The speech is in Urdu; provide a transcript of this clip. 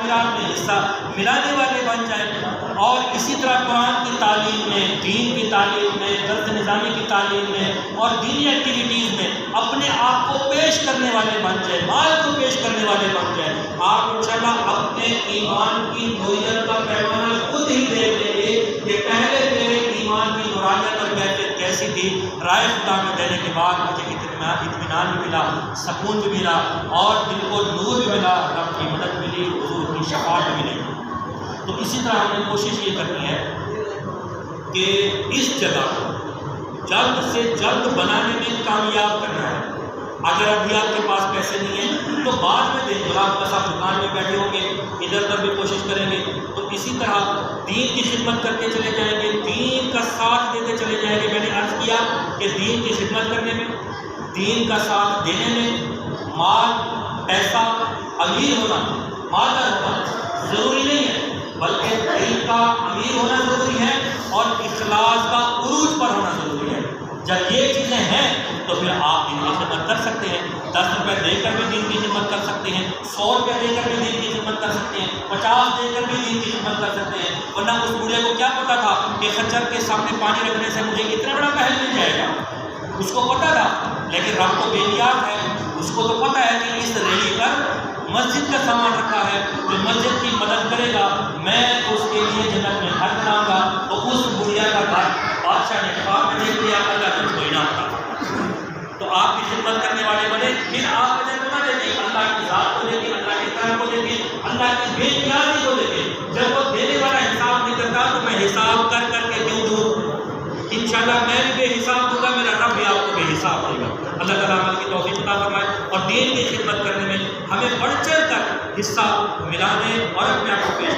خیرات میں حصہ ملانے والے بن جائیں، اور اسی طرح قرآن کی تعلیم میں، دین کی تعلیم میں، درس نظامی کی تعلیم میں اور دینی ایکٹیویٹیز میں اپنے آپ کو پیش کرنے والے بن جائیں، مال کو پیش کرنے والے بن جائیں۔ آپ انشاءاللہ اپنے ایمان کی نوعیت کا پیمانہ خود ہی دیکھ لیں گے کہ پہلے میرے ایمان کی نورانیت اور کیفیت کیسی تھی، رائے خدا میں دینے کے بعد مجھے اطمینان بھی ملا، سکون بھی ملا، اور دل کو نور بھی ملا، رب کی مدد ملی، حضور کی شفاعت بھی ملی۔ تو اسی طرح ہمیں کوشش یہ کرنی ہے کہ اس جگہ کو جلد سے جلد بنانے میں کامیاب کرنا ہے۔ اگر ابھی آپ کے پاس پیسے نہیں ہیں تو بعد میں دیں گے، آپ بس آپ دکان میں بیٹھے ہوں گے، ادھر ادھر بھی کوشش کریں گے، تو اسی طرح دین کی خدمت کرتے چلے جائیں گے، دین کا ساتھ دیتے چلے جائیں گے۔ میں نے عرض کیا کہ دین کی خدمت کرنے میں، دین کا ساتھ دینے میں مال، پیسہ، امیر ہونا، مالدار ہونا ضروری نہیں ہے، بلکہ دین کا امیر ہونا ضروری ہے اور اخلاص کا عروج پر ہونا ضروری ہے۔ جب یہ چیزیں ہیں تو پھر آپ دین کی خدمت کر سکتے ہیں، 10 روپے دے کر بھی دین کی خدمت کر سکتے ہیں، 100 روپے دے کر بھی دین کی خدمت کر سکتے ہیں، 50 دے کر بھی دین کی خدمت کر سکتے ہیں۔ ورنہ اس بوڑھے کو کیا پتا تھا کہ خچر کے سامنے پانی رکھنے سے مجھے اتنا بڑا محل مل جائے گا؟ اس کو پتا تھا، لیکن رب تو بے نیاز ہے، اس کو تو پتا ہے کہ اس ریڑھی پر مسجد کا سامان رکھا ہے، جو مسجد کی مدد کرے گا میں اس کے لیے جنت میں گھر بناؤں گا۔ تو اس بڑھیا کا گھر بادشاہ نے خواب میں دیکھ لیا، اللہ نے اس کو انعام تھا۔ تو آپ کی خدمت کرنے والے بنے، پھر آپ مجھے بتا دیکھیں اللہ کی ذات کو دیکھیں، اللہ کے کرم کو دیکھیں، اللہ کی بے نیازی کو دیکھیں۔ جب وہ دینے والا حساب نہیں کرتا تو میں حساب کر کر کے کیوں دوں؟ انشاءاللہ میں بھی بے حساب دوں گا، میرا رب بھی آپ کو بے حساب دے گا۔ اللہ تعالیٰ عمل کی توفیق عطا فرمائے، اور دین کی خدمت کرنے میں ہمیں بڑھ چڑھ کر حصہ ملانے اور اپنے آپ کو پیش